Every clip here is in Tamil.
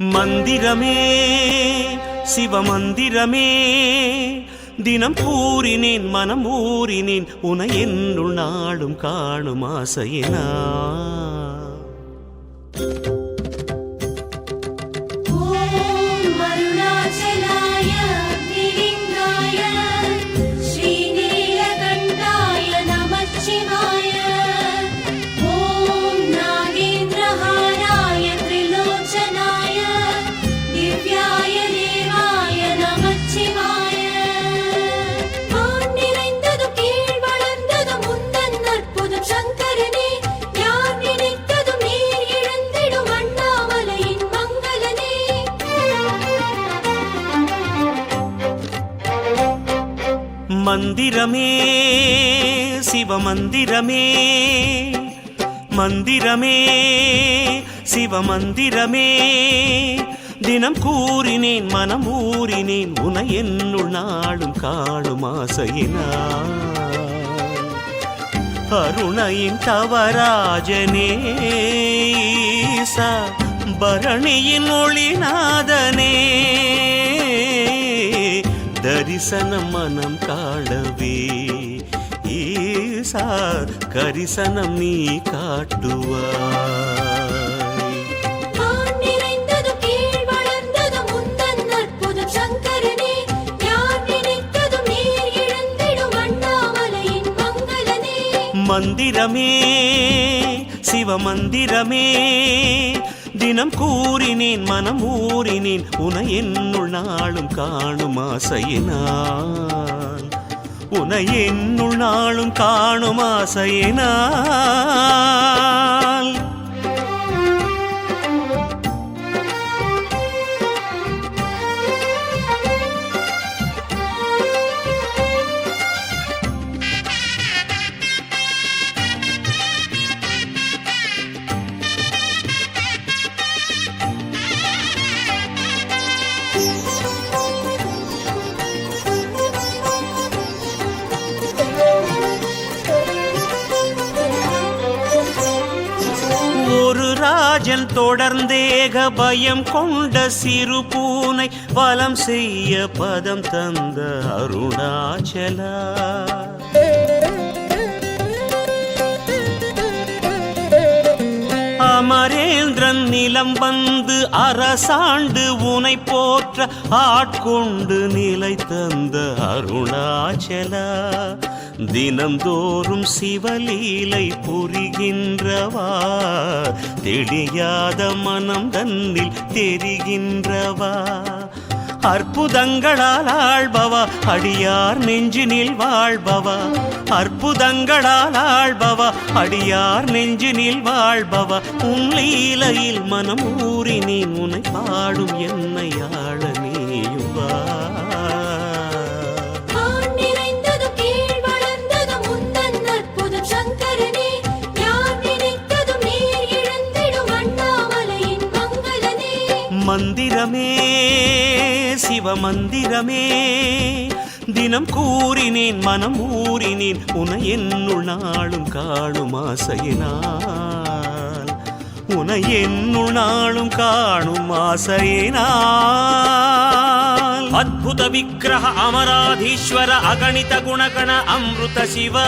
மந்திரமே சிவமந்திரமே தினம் கூறினேன் மனம் ஊறினேன் உனை என்னுள் நாடும் காணும் ஆசையினா மந்திரமே சிவமந்திரமே மந்திரமே சிவமந்திரமே தினம் கூறினேன் மனம் ஊறினேன் உனை என்னுள் நாடும் காணும் ஆசையினா அருணையின் தவராஜனே பரணியின் ஒளிநாதனே தரிசனம் மனம் காணவே ஈசா கரிசனம் நீ காட்டுவாய். மந்திரமே சிவமந்திரமே தினம் கூறினேன் மனம் ஊறினேன் உனை என்னுள் நாளும் காணும் ஆசையினால் உனை என்னுள் நாளும் காணும் ஆசையினால் ராஜன் தொடர்ந்தேக பயம் கொண்ட சிறு பூனை வலம் செய்ய பதம் தந்த அருணாச்சலா அமரேந்திரன் நிலம் வந்து அரசாண்டு உனை போற்ற ஆட்கொண்டு நிலை தந்த அருணாச்சலா தினந்தோறும் சிவலீலை புரிகின்றவா தெரியாத மனம் தன்னில் தெரிகின்றவா அற்புதங்களால் ஆள்பவா அடியார் நெஞ்சினில் வாழ்பவா அற்புதங்களால் ஆள்பவா அடியார் நெஞ்சினில் வாழ்பவா உன் லீலையில் மனம் ஊறினேன் உனை பாடும் என்னை ஆள நீயுவா. மந்திரமே சிவமந்திரமே தினம் கூறினேன் மனம் ஊறினேன் உனை என்னுள் நாளும் காணும் ஆசையினால் உனை என்னுள் நாளும் காணும் ஆசையினால் அத்புத விக்கிரக அமராதீஸ்வர அகணித குணகண அம்ருத சிவா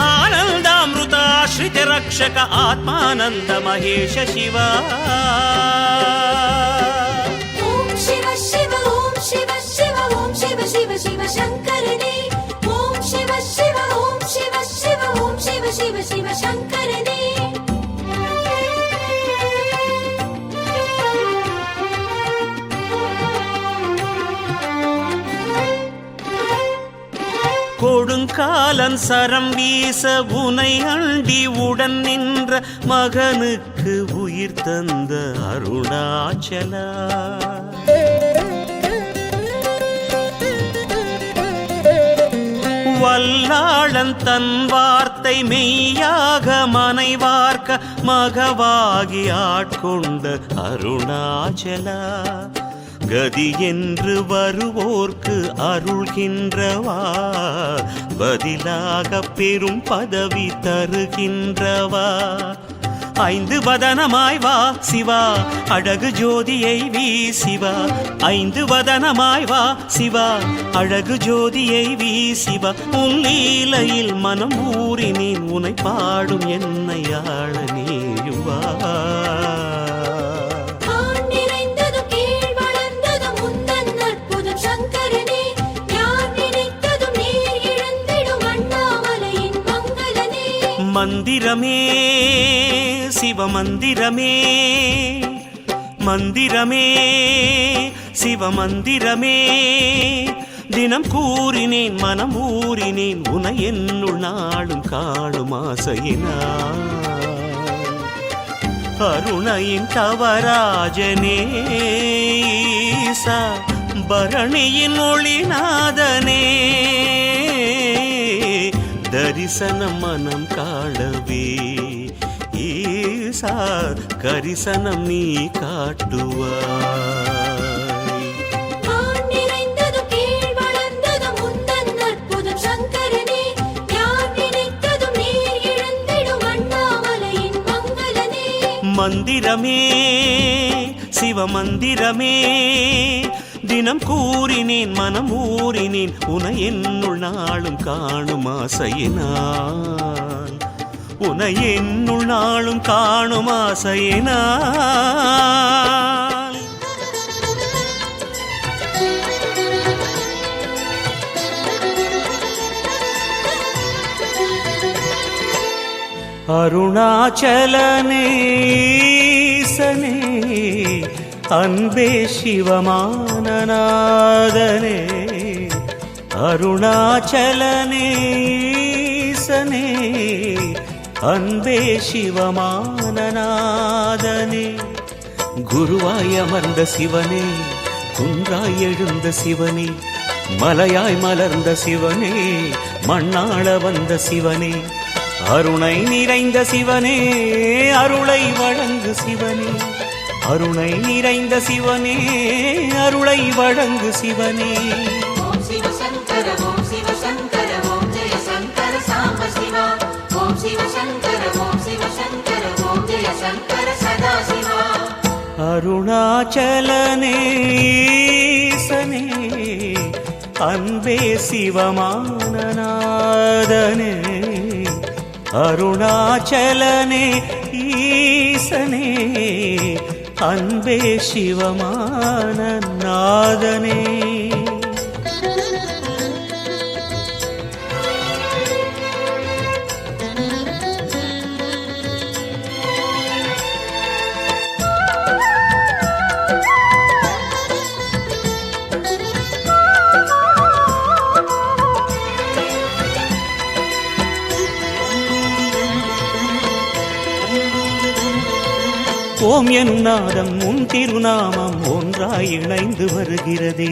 ஆனந்தாமிருதாஸ்ரித ரக்ஷக ஆத்மானந்த மகேஷ சிவா. ஓம் சிவ சிவ ஓம் சிவ சிவ ஓம் சிவ சிவ சிவ சங்கரனே ஓம் சிவ சிவ ஓம் சிவ சிவ ஓம் சிவ சிவ சிவ சங்கரனே. கொடுங்காலன் சரம் வீச உனை அண்டி உடன் நின்ற மகனுக்கு உயிர் தந்த அருணாச்சலா வல்லாளன் தன் வார்த்தை மெய்யாக மனைவார்க்க மகவாகி ஆட்கொண்ட அருணாச்சலா கதி என்று வருவோர்க்கு அருள்கின்றவா பதிலாக பெரும் பதவி தருகின்றவா ஐந்து வதனமாய் வா சிவா அழகு ஜோதியை வீசிவா ஐந்து வதனமாய் வா சிவா அழகு ஜோதியை வீசிவா உன் லீலையில் மனம் ஊறினேன் உனை பாடும் என்னை ஆள நீயுவா மந்திரமே சிவமந்திரமே மந்திரமே சிவமந்திரமே தினம் கூறினேன் மனம் ஊறினேன் உனை என்னுள் நாளும் காணும் ஆசையினான் அருணையின் தவராஜனே ஈசா பரணியின் ஒளிநாதனே தரிசனம் மனம் காணவே ஈசா கரிசனம் நீ காட்டுவாய் மந்திரமே சிவமந்திரமே தினம் கூறினேன் மனம் ஊறினேன் உனை என்னுள் நாளும் காணும் ஆசையினான் உனை என்னுள் நாளும் காணும் ஆசையினான் அருணாச்சலனே ஈசனே அன்பே சிவமானநாதனே அருணாச்சலனே ஈசனே அன்பே சிவமானநாதனே குருவாய் அமர்ந்த சிவனே குன்றாய் எழுந்த சிவனே மலையாய் மலர்ந்த சிவனே மண்ணாள வந்த சிவனே அருணை நிறைந்த சிவனே அருளை வழங்கு சிவனே அருணை நிறைந்த சிவனே அருளை வழங்கு சிவனே ஓம் சிவ சங்கர ஓம் சிவ சங்கர ஓம் ஜெய சங்கர சாம்ப சிவா ஓம் சிவ சங்கர ஓம் சிவ சங்கர ஓம் ஜெய சங்கர சதா சிவா அருணாச்சலனே ஈசனே அன்பே சிவமானநாதனே அருணாச்சலனே ஈசனே அன்பே சிவமானநாதனே ஓம் எனும் நாதம் உன் திருநாமம் ஒன்றாய் இணைந்து வருகிறதே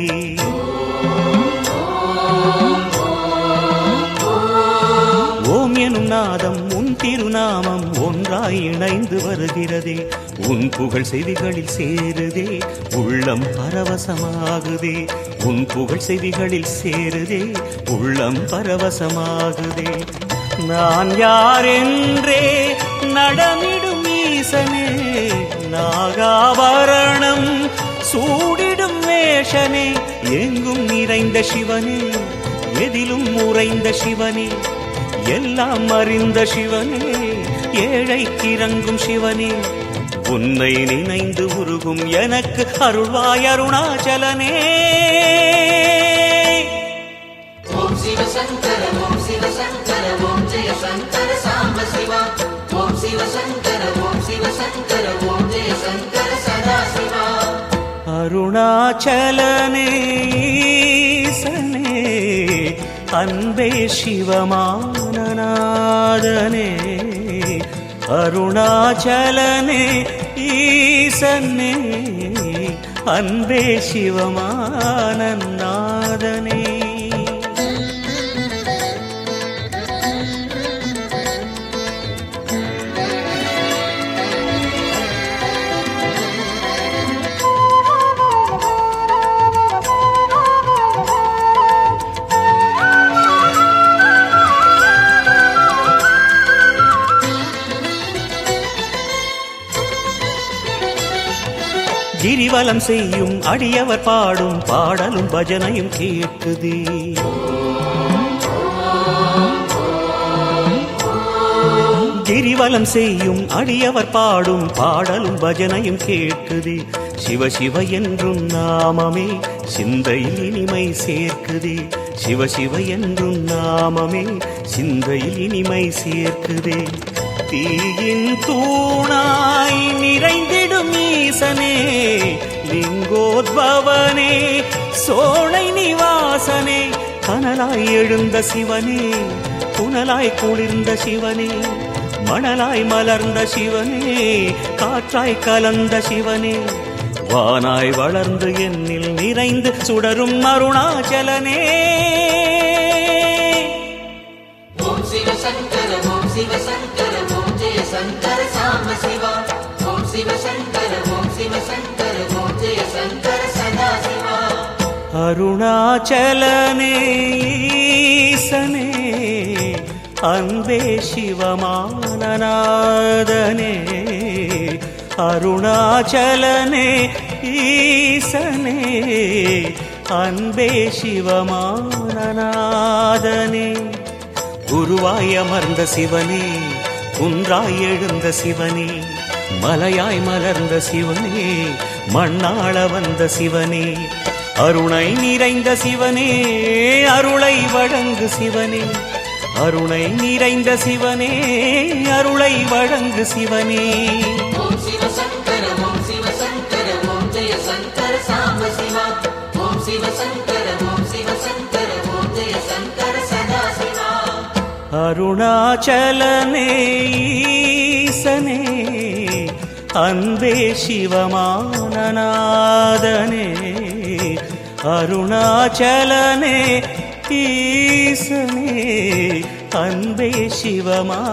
ஓம் எனும் நாதம் உன் திருநாமம் ஒன்றாய் இணைந்து வருகிறதே உன் புகழ் செவிகளில் சேருதே உள்ளம் பரவசமாகுதே உன் புகழ் செவிகளில் சேருதே உள்ளம் பரவசமாகுதே நான் யாரென்றே நடமிடும் ஈசனே நாகாபரணம் சூடிடும் வேஷனே எங்கும் நிறைந்த சிவனே எதிலும் உறைந்த சிவனே எல்லாம் அறிந்த சிவனே ஏழைக்கு இறங்கும் சிவனே உன்னை நினைந்து உருகும் எனக்கு அருள்வாய் அருணாச்சலனே ஓம் சிவ சங்கர ஓம் சிவ சங்கர ஓம் ஜெய சங்கர சாம்ப சிவா ஓம் சிவ சங்கர ஓம் சிவ சங்கர ஓம் ஜெய சங்கர சதா சிவா அருணாச்சலனே ஈசனே அன்பே சிவமானநாதனே அருணாச்சலனே ஈசனே அன்பே சிவமானநாதனே கிரிவலம் செய்யும் அடியவர் பாடும் பாடலும் பஜனையும் கேட்குதே. கிரிவலம் செய்யும் அடியவர் பாடும் பாடலும் பஜனையும் கேட்குதே. சிவ சிவ என்றும் நாமமே சிந்தையில் இனிமை சேர்க்குதே. சிவ சிவ என்றும் நாமமே சிந்தையில் இனிமை சேர்க்குதே. தீயின் தூணாய் நிறைந்திடும் ஈசனே, லிங்கோத்பவனே, சோலை நிவாசனே, கனலாய் எழுந்த சிவனே, புனலாய் குளிர்ந்த சிவனே, மணலாய் மலர்ந்த சிவனே, காற்றாய் கலந்த சிவனே, வானாய் வளர்ந்து என்னில் நிறைந்து சுடரும் அருணாச்சலனே. ஓம் சிவ சங்கர ஓம் சிவ சங்கர ஓம் ஜெய சங்கர சாம்ப சிவா. ஓம் சிவ சங்கர ஓம் சிவ சங்கர ஓம் ஜெய சங்கர சதா சிவா. அருணாச்சலனே ஈசனே, அன்பே சிவமானநாதனே. அருணாச்சலனே ஈசனே, அன்பே சிவமானநாதனே. குருவாய் அமர்ந்த சிவனே, குன்றாய் எழுந்த சிவனே, மலையாய் மலர்ந்த சிவனே, மண்ணாள வந்த சிவனே, அருணை நிறைந்த சிவனே, அருளை வழங்கு சிவனே, அருணை நிறைந்த சிவனே, அருளை வழங்கு சிவனே. ஓம் சிவ சங்கர ஓம் சிவ சங்கர ஓம் ஜெய சங்கர சாம்ப சிவா. ஓம் சிவ சங்கர ஓம் சிவ சங்கர ஓம் ஜெய சங்கர சதா சிவா. அருணாச்சலனே ஈசனே, அன்பே சிவமானநாதனே. அருணாச்சலனே ஈசனே, அன்பே சிவமானநாதனே.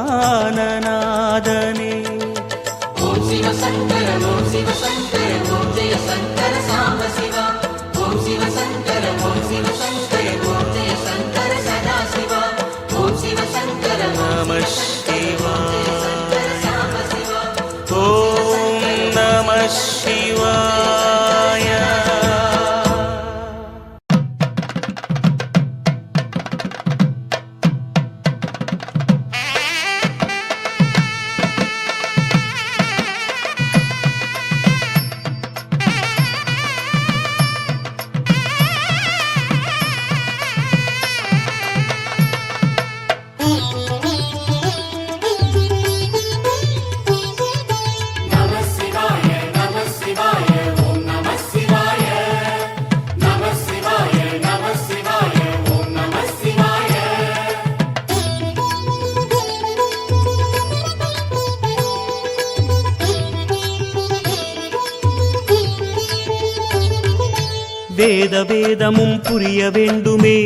ஓம் சிவ சங்கர ஓம் சிவ சங்கர ஓம் ஜெய சங்கர சாம்ப சிவா. ஓம் சிவ சங்கர ஓம் சிவ சங்கர ஓம் ஜெய சங்கர சதா சிவா. ஓம் சிவ சங்கர நம சிவாய. சங்கர சாம்ப சிவா. ஓம் நம சிவாய. வேத வேதமும் புரிய வேண்டுமே,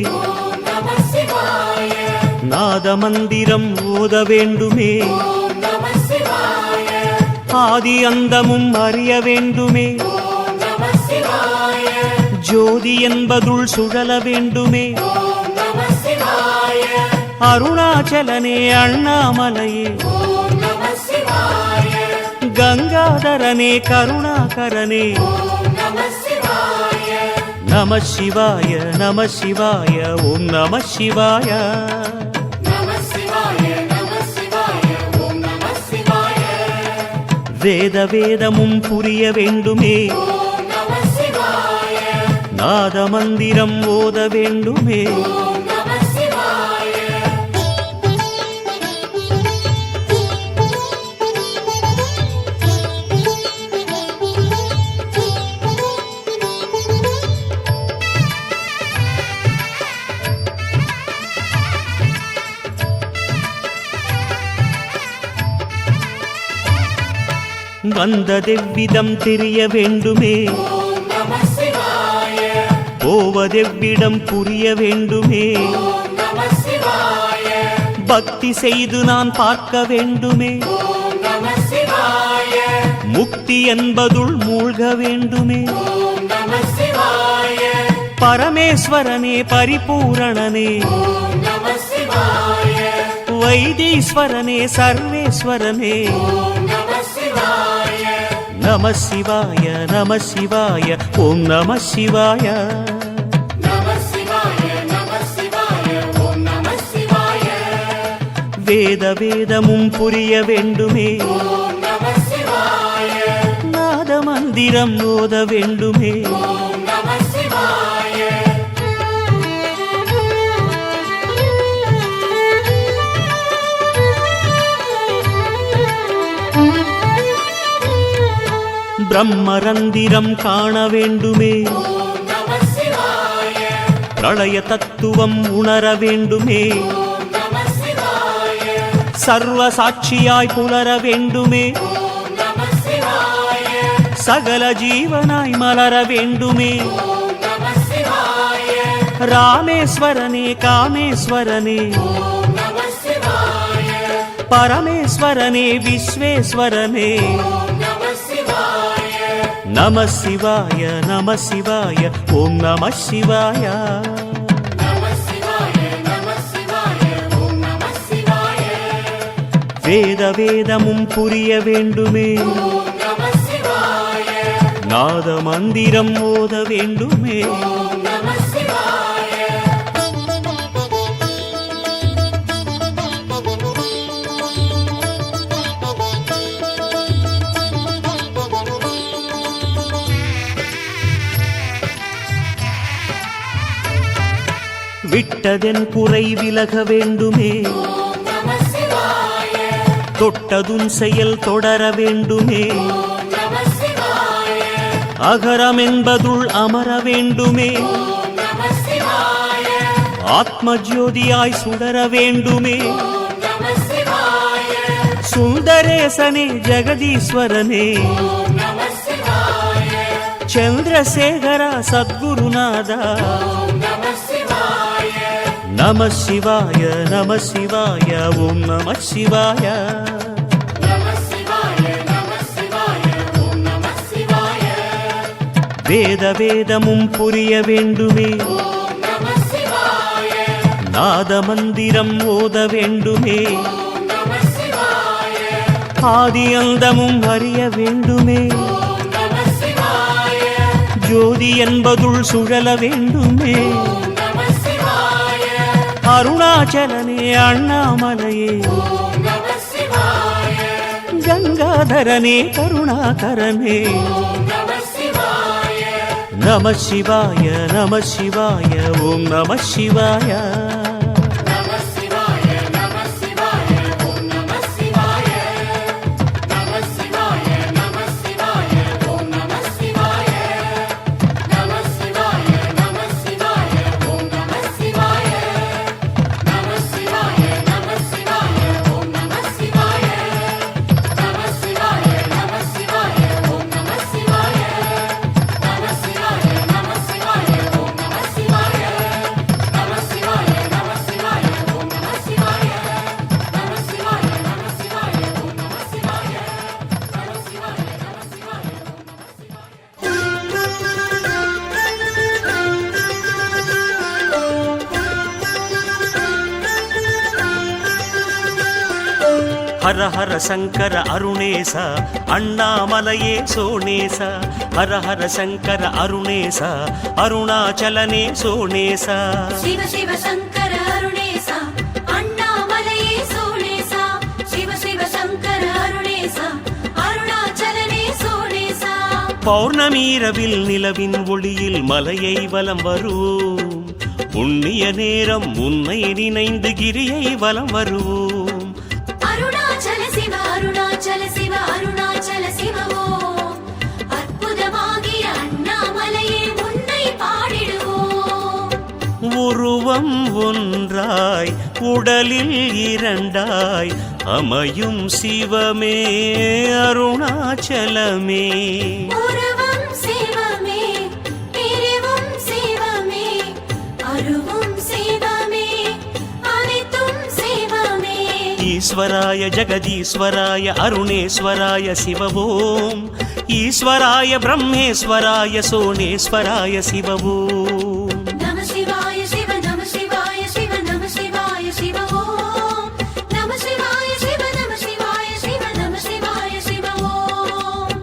நாத மந்திரம் ஓத வேண்டுமே, ஆதி அந்தமும் அறிய வேண்டுமே, ஜோதி என்பதுள் சுழல வேண்டுமே. அருணாச்சலனே அண்ணாமலையே, கங்காதரனே கருணாகரனே. நம சிவாய நம சிவாய ஓம் நம சிவாய. வேத வேதமும் புரிய வேண்டுமே, நாத மந்திரம் ஓத வேண்டுமே. வந்ததெவ்விதம் தெரிய வேண்டுமே, போவதெவ்விடம் புரிய வேண்டுமே. பக்தி செய்து நான் பார்க்க வேண்டுமே, முக்தி என்பதுள் மூழ்க வேண்டுமே. பரமேஸ்வரனே பரிபூரணனே, வைத்தீஸ்வரனே சர்வேஸ்வரனே. நம சிவாய நம சிவாய ஓம் நம சிவாய வேத வேதமும் புரிய வேண்டுமே நாத மந்திரம் ஓத வேண்டுமே பிரம்மரந்திரம் காண வேண்டுமே பிரளய தத்துவம் உணர வேண்டுமே சர்வ சாட்சியாய் புலர வேண்டுமே சகல ஜீவனாய் மலர வேண்டுமே ராமேஸ்வரனே காமேஸ்வரனே பரமேஸ்வரனே விஸ்வேஸ்வரனே நம சிவாய நம சிவாய ஓம் நம சிவாய வேத வேதமும் புரிய வேண்டுமே நாத மந்திரம் ஓத வேண்டுமே விட்டதென் குறை விலக வேண்டுமே தொட்டதும் செயல் தொடர வேண்டுமே அகரம் என்பதுள் அமர வேண்டுமே ஆத்ம ஜோதியாய் சுடர வேண்டுமே சுந்தரேசனே ஜெகதீஸ்வரனே சந்திரசேகரா சத்குருநாதா நம சிவாய நம சிவாய ஓம் நம சிவாய வேத வேதமும் புரிய வேண்டுமே நாத மந்திரம் ஓத வேண்டுமே ஆதி அந்தமும் அறிய வேண்டுமே ஜோதி என்பதுள் சுழல வேண்டுமே அருணாச்சலனே அண்ணாமலையே கங்காதரனே கருணாகரனே நம சிவாய நம சிவாய ஓம் நம சிவாய ஹர ஹர சங்கர அருணேச அண்ணாமலையே சோனேச ஹர ஹர சங்கர அருணேச அருணாச்சலனே சோனேச சிவ சிவ சங்கர அருணேச அண்ணாமலையே சோனேச சிவ சிவ சங்கர அருணேச அருணாச்சலனே சோனேச பௌர்ணமீரவில் நிலவின் ஒளியில் மலையை வலம் வருவோம் புண்ணிய நேரம் உன்னை நினைந்து கிரியை வலம் வருவோம் அருணாச்சல சிவ அருணாச்சல சிவ அருணாச்சல சிவ ஓம் அற்புதமாகிய அண்ணாமலையே உன்னை பாடிடுவோம் உருவம் ஒன்றாய் உடலில் இரண்டாய் அமையும் சிவமே அருணாச்சலமே உருவம் சிவமே பிரிவும் சிவமே அருவும் சிவமே அனைத்தும் சிவமே ஈஸ்வராய ஜெகதீஸ்வராய அருணேஸ்வராய சிவவோம் ஈஸ்வராய பிரம்மேஸ்வராய சோனேஸ்வராய சிவவோம் நம சிவாய சிவ நம சிவாய சிவ நம சிவாய சிவ ஓம் நம சிவாய சிவ நம சிவாய சிவ நம சிவாய சிவ ஓம்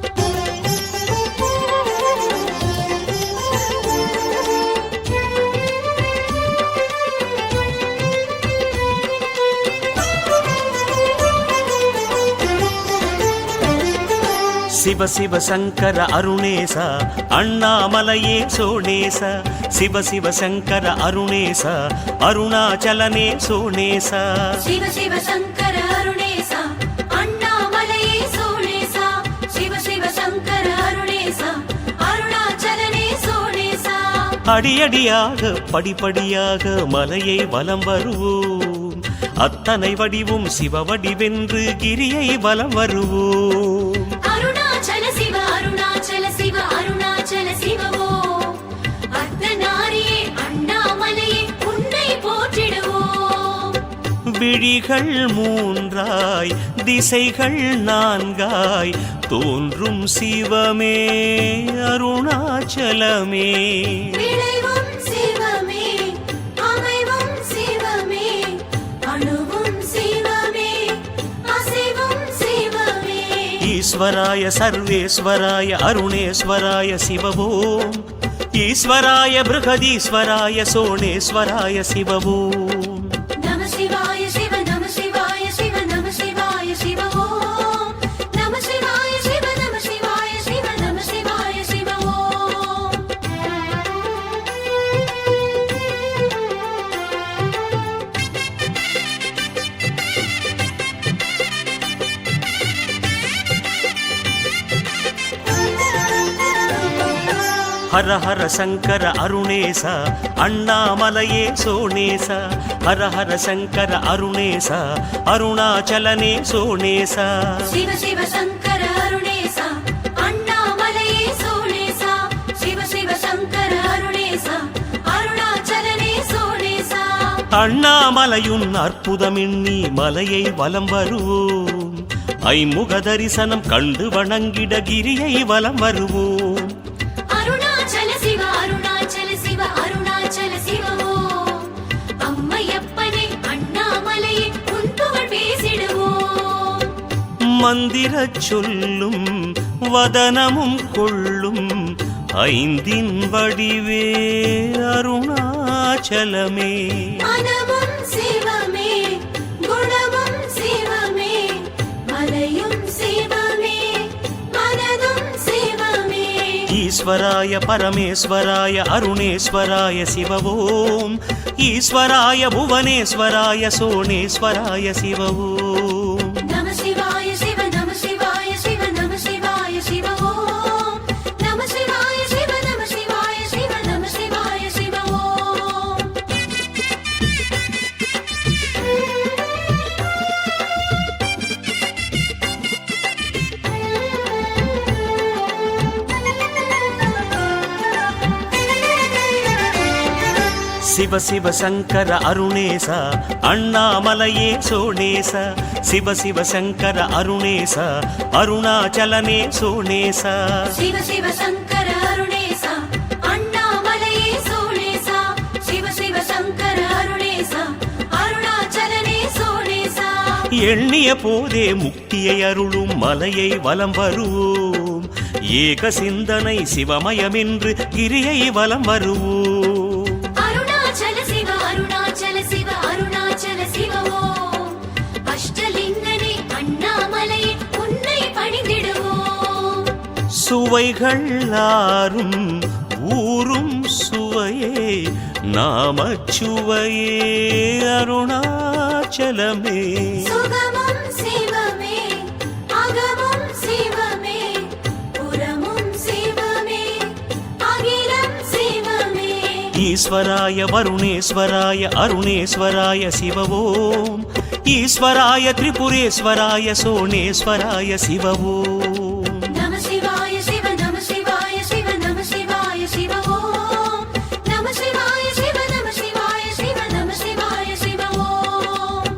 சிவ சிவ சங்கர அருணேச அண்ணாமலையே சோணேச சிவ சிவ சங்கர அருணேச அருணாச்சலனே சோணேச சிவ சிவ சங்கர அருணேசா அண்ணாமலையே சோணேசா சிவ சிவ சங்கர அருணேசா அருணாச்சலனே சோணேசா அடியடியாக படிப்படியாக மலையை வலம் வருவோம் அத்தனை வடிவும் சிவ வடிவென்று கிரியை வலம் வருவோம் அருணாச்சல சிவ அருணாச்சல சிவ அருணாச்சல சிவவோ அர்த்தநாரியே அண்ணாமலையே உன்னை போற்றிடுவோம் விழிகள் மூன்றாய் திசைகள் நான்காய் தோன்றும் சிவமே அருணாச்சலமே விளைவும் சிவமே அமைவும் சிவமே அணுவும் சிவமே அசைவும் சிவமே ஈஸ்வராய சர்வேஸ்வராய அருணேஸ்வராய சிவவோம் ஈஸ்வராய பிருகதீஸ்வராய சோணேஸ்வராய சிவவோம் நம சிவாய சிவ நம சிவாய சிவ நம சிவாய சிவ ஓம் நம சிவாய சிவ நம சிவாய சிவ நம சிவாய சிவ ஓம் ஹர ஹர சங்கர அருணேச அண்ணாமலையே சோணேச ஹர ஹர சங்கர அருணேச அருணாச்சலனே சோணேச சிவ சிவ சங்கர அருணேசா அண்ணாமலையே சோணேசா சிவ சிவ சங்கர அருணேசா அருணாச்சலனே சோணேசா அண்ணாமலையுன் அற்புதமின்னி மலையை வலம் வருவோம் ஐமுக தரிசனம் கண்டு வணங்கிட கிரியை வலம் வருவோம் அருணாச்சல சிவ அருணாச்சல சிவ அருணாச்சல சிவ ஓம் அம்மையப்பனே அண்ணாமலையே உன் புகழ் பேசிடுவோம் மந்திரச் சொல்லும் வதனமும் கொள்ளும் ஐந்தின் வடிவே அருணாச்சலமே மனமும் சிவமே குணமும் சிவமே மலையும் சிவமே மனதும் சிவமே ஈஸ்வராய பரமேஸ்வராய அருணேஸ்வராய சிவவோம் ஈஸ்வராய புவனேஸ்வராய சோணேஸ்வராய சிவவோம் நம சிவாய சிவ நம சிவாய சிவ நம சிவாய சிவ ஓம் நம சிவாய சிவ நம சிவாய சிவ நம சிவாய சிவ ஓம் சிவ சிவ சங்கர அருணேச அண்ணாமலையே சோணேச சிவ சிவ சங்கர அருணேச அருணாச்சலனே சோணேச சிவ சிவ சங்கர அருணேசா அண்ணாமலையே சோணேசா சிவ சிவ சங்கர அருணேசா அருணாச்சலனே சோணேசா எண்ணிய போதே முக்தியை அருளும் மலையை வலம் வருவோம் ஏக சிந்தனை சிவமயமென்று கிரியை வலம் வருவோம் அருணாச்சல சிவ அருணாச்சல சிவ அருணாச்சல சிவ ஓம் அஷ்டலிங்கனே அண்ணாமலையே உன்னை பணிந்திடுவோம் சுவைகள் ஆறும் ஊரும் சுவையே நாமச்சுவையே அருணாச்சலமே சுகமும் சிவமே அகமும் சிவமே புறமும் சிவமே அகிலம் சிவமே ஈஸ்வராய வருணேஸ்வராய அருணேஸ்வராய சிவவோம் ஈஸ்வராய திரிபுரேஸ்வராய சோணேஸ்வராய சிவவோம் நம சிவாய சிவ நம சிவாய சிவ நம சிவாய சிவ ஓம் நம சிவாய சிவ நம சிவாய சிவ நம சிவாய சிவ ஓம்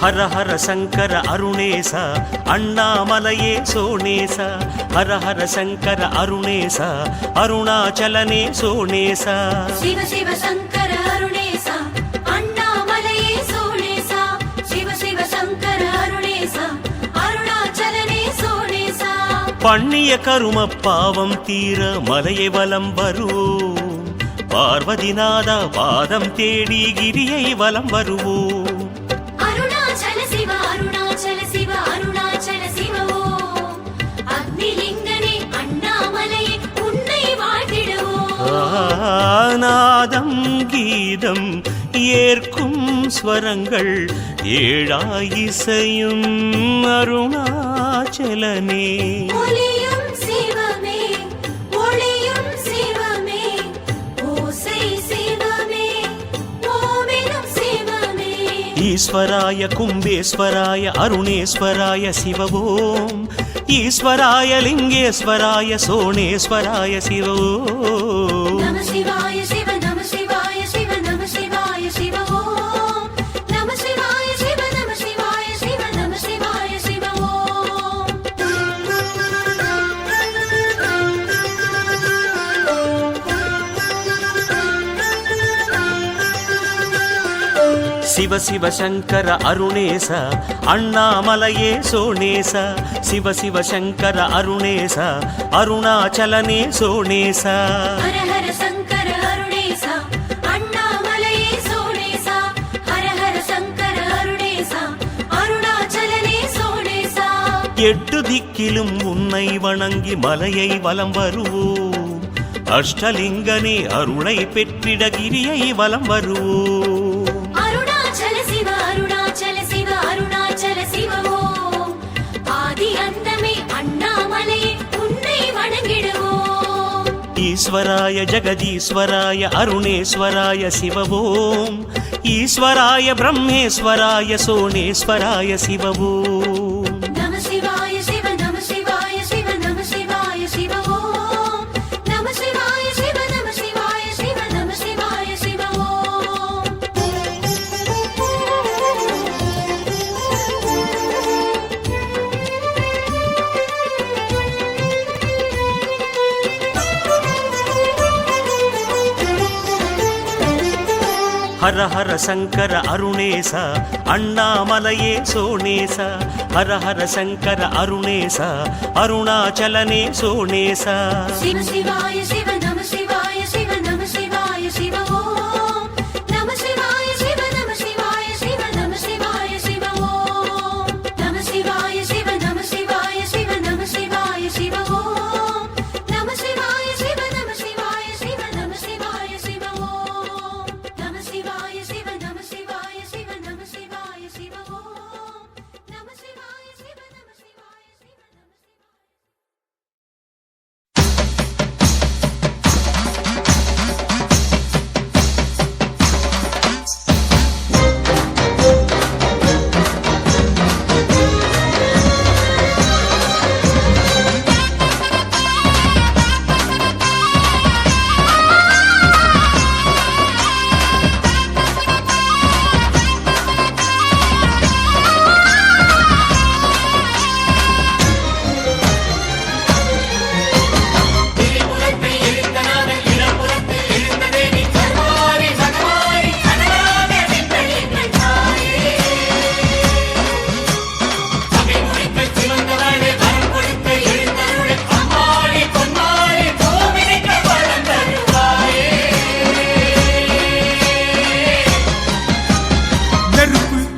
ஹர ஹர சங்கர அருணேச அண்ணாமலையே சோணேச ஹர ஹர சங்கர அருணேச அருணாச்சலனே சோணேச சிவ சிவ சங்கர அருணேசா அண்ணாமலையே சோணேசா சிவ சிவ சங்கர அருணேசா அருணாச்சலனே சோணேசா பண்ணிய கரும பாவம் தீர மலையை வலம் வருவோம். பார்வதிநாதா பாதம் தேடி கிரியை வலம் வருவோம். அருணாச்சல சிவ அருணாச்சல சிவ அருணாச்சல சிவ ஓம். அக்னிலிங்கனே அண்ணாமலையே உன்னை வாழ்த்திடுவோம். நாதம் கீதம் ஏற்கும் ஸ்வரங்கள் ஏழாயிசையும் அருணாச்சலனே. ஒளியும் சிவமே ஒளியும் சிவமே ஓசை சிவமே ஓமெனும் சிவமே. ஈஸ்வராய கும்பேஸ்வராய அருணேஸ்வராய சிவவோம். ஈஸ்வராய லிங்கேஸ்வராய சோணேஸ்வராய சிவவோம். நம சிவாய சிவ நம சிவாய சிவ நம சிவாய சிவ ஓம். நம சிவாய சிவ நம சிவாய சிவ நம சிவாய சிவ ஓம். சிவ சிவ சங்கர அருணேச அண்ணாமலையே சோணேச. சிவ சிவ சங்கர அருணேச அருணாச்சலனே சோணேச. ஹர ஹர சங்கர அருணேசா அண்ணாமலையே சோணேசா. ஹர ஹர சங்கர அருணேசா அருணாச்சலனே சோணேசா. எட்டு திக்கிலும் உன்னை வணங்கி மலையை வலம் வருவோம். அஷ்டலிங்கனே அருளை பெற்றிட கிரியை வலம் வருவோம். அருணாச்சல சிவ அருணாச்சல சிவ அருணாச்சல சிவ ஓம். ஆதி அந்தமே அண்ணாமலையே உன்னை வணங்கிடுவோம். ஈஸ்வராய ஜெகதீஸ்வராய அருணேஸ்வராய சிவவோம். ஈஸ்வராய பிரம்மேஸ்வராய சோணேஸ்வராய சிவவோம். நம சிவாய சிவ நம சிவாய சிவ நம சிவாய சிவ ஓம். நம சிவாய சிவ நம சிவாய சிவ நம சிவாய சிவ ஓம். ஹர ஹர சங்கர அருணேச அண்ணாமலையே சோணேச. ஹர ஹர சங்கர அருணேச அருணாச்சலனே சோணேச. சிவ சிவாய சிவ நம சிவாய சிவ நம சிவாய சிவ ஓம். நம சிவாய சிவ நம சிவாய சிவ நம சிவாய சிவ ஓம். நம சிவாய சிவ நம சிவாய சிவ நம சிவாய சிவ ஓம். நம சிவாய சிவ நம சிவாய சிவ நம சிவாய சிவ ஓம். நம சிவாய சிவ நம சிவாய சிவ நம சிவாய சிவ ஓம். நம சிவாய சிவ நம சிவாய சிவ நம சிவாய.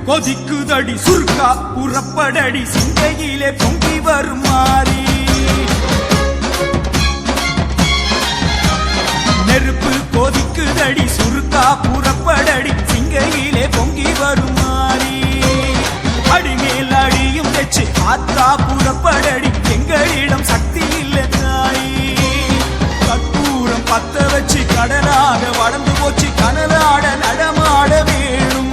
கொதிக்குதடி சுருக்கா புறப்படடி சிந்தையிலே பொங்கி வருமாறி. நெருப்பு கொதிக்குதடி சுருக்கா புறப்படடி சிங்கையிலே பொங்கி வருமாறி. அடிமேல் அடியும் வச்சு ஆத்தா புறப்படடி எங்களிடம் சக்தி இல்லை தாயி. கற்பூரம் பத்த வச்சு கடலாக வளர்ந்து போச்சு கனலாட நடமாட வேணும்.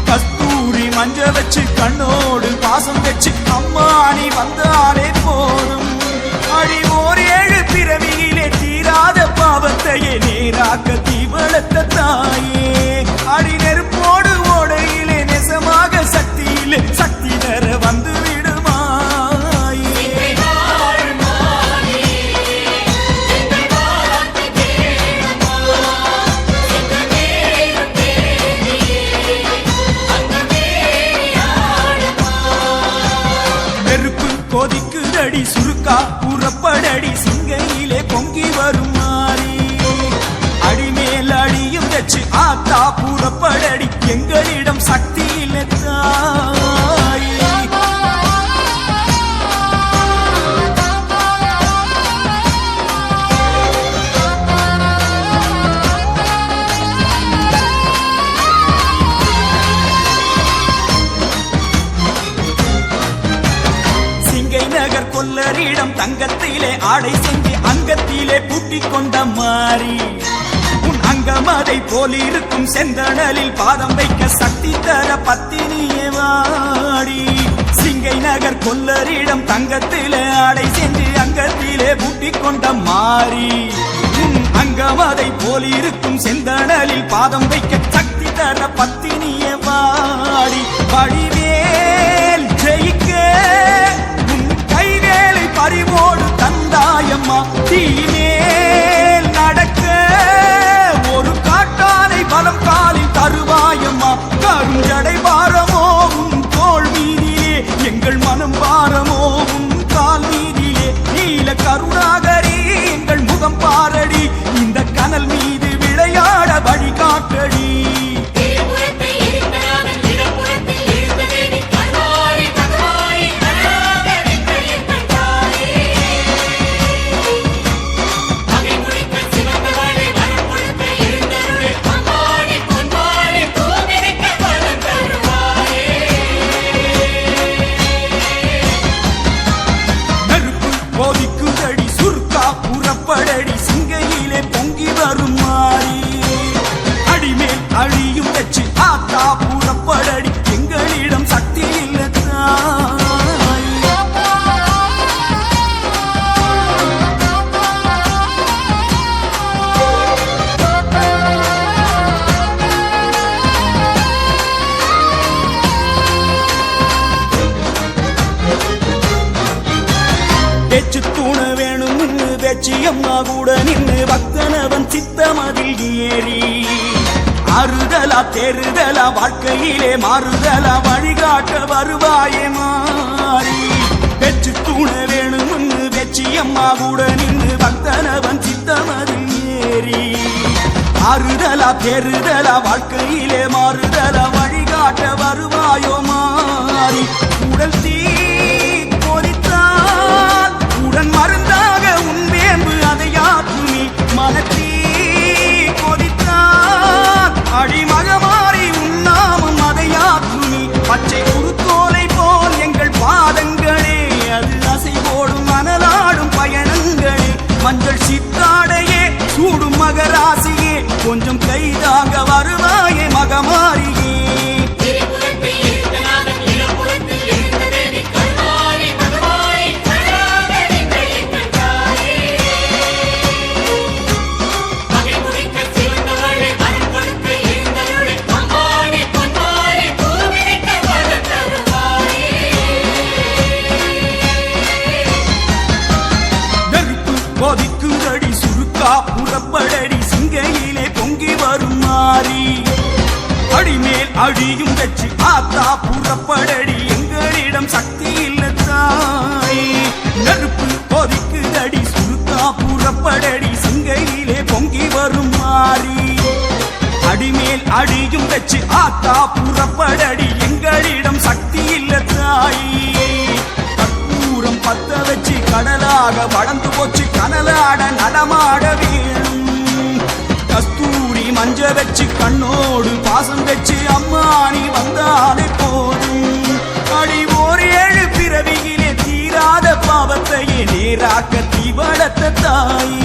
கஸ்தூரி மஞ்ச வச்சு கண்ணோடு பாசம் வச்சு அம்மா நீ வந்தாலே போதும். அடி ஓர் 7 பிறவியிலே தீராத பாவத்தையே நேராக்க தீவளத்த தாயே. அடி நெருப்போடு ஓடையிலே நெசமாக சக்தியிலே சக்தி தர வந்து விடுமாயே. நெருப்பு கொதிக்கு தங்கத்திலே ஆடை செஞ்சு அங்கத்திலே பூட்டிக் கொண்ட மாறி உன் அங்கமதை போலிருக்கும் செந்தணலில் பாதம் வைக்க சக்தி தர பத்தினியே வாடி சிங்கை நகர் கொல்லரிடம் தங்கத்திலே ஆடை செஞ்சு அங்கத்திலே பூட்டிக் கொண்ட மாறி உன் அங்கமதை போலிருக்கும் செந்தணலில் பாதம் வைக்க சக்தி தர பத்தினியே வாடி வடிவேல் ஜெயிக்க உன் கைவேலை பறிவோடு தந்தாயம்மா தீமேல் நடக்க ஒரு காட்டானை பலம் காலில் தருவாயம்மா கருஞ்சடை பாரமோ உன் தோள் மீதிலே எங்கள் மனம் பாரமோ உன் கால் மீதிலே நீல கருணாகரி எங்கள் முகம் பாரடி இந்த கனல் மீது விளையாட வழிகாட்டடி திருப்புறத்தில் இருந்தவன் இடப்புறத்தில் இருந்த தேவி கருவாரி கருவாரி கருணாக வெண்கையன் தாயே அகை முடிக்க சிவந்தவளை வரம் கொடுக்க இருந்தருளே அம்மாடி பொன்மாடி பூமிக்க பலம் தருவாயே நெருப்பு போதிக்குதடி சுருக்கா புறப்படடி சிங்கையிலே பொங்கி வரும் மாறி அடிமேல் அழியும் வச்சு ஆத்தா புறப்படடி எங்களிடம் சக்தி இல்லை தாய். பேச்சு தூண வேணும் பேச்சியம்மா கூட நின்று பக்தனவன் சித்தமதில் ஏறி ஆறுதலா தேறுதலா வாழ்க்கையிலே மாறுதலா வழிகாட்ட வருவாயே மாறி பேச்சு தூண வேணும் பேச்சியம்மா கூட நின்று பக்தனவன் சித்தமதில் ஏறி ஆறுதலா தேறுதலா வாழ்க்கையிலே மாறுதலா வழிகாட்ட வருவாயோ மாறி உடல் தீ கொதித்தால் உடன் மருந்தாக உன் வேம்பு அதை யாத்துமி மனத்தீ கொதித்தால் அடிமகமாறி உன்னாமும் அதை யாத்துமி பச்சை குருத்தோலை போல் எங்கள் பாதங்களே அது அசை போடும் மணலாடும் பயணங்களே மஞ்சள் சித்தாடையே சூடும் மகராசியே கொஞ்சம் கைதாக வருவாயே மகமாரியே திருப்புறத்தில் இருந்தவன் இடப்புறத்தில் இருந்த தேவி கருவாரி கருவாரி கருணாக வெண்கையன் தாயே அகை முடிக்க சிவந்தவளை வரம் கொடுக்க இருந்தருளே அம்மாடி பொன்மாடி பூமிக்க பலம் தருவாயே நெருப்பு கொதிக்குதடி சுருக்கா புறப்படடி சிங்கையிலே பொங்கி வரும் மாறி அடிமேல் அடியும் வச்சு ஆத்தா புறப்படடி எங்களிடம் சக்தி இல்லை தாய் நெருப்பு கொதிக்குதடி சுருக்கா புறப்படடி சிங்கையிலே பொங்கி வரும் மாறி அடிமேல் அடியும் வச்சு ஆத்தா புறப்படடி எங்களிடம் சக்தி இல்லை தாய் கற்பூரம் பத்த வச்சு கடலாக வளர்ந்து போச்சு கனலாட நடமாட வேணும் கஸ்தூரி மஞ்ச வச்சு கண்ணோடு பாசம் வச்சு அம்மானி வந்தாலே போதும் அடி ஓர் 7 பிறவியிலே தீராத பாவத்தையே நேராக்க தீவளத்த தாய்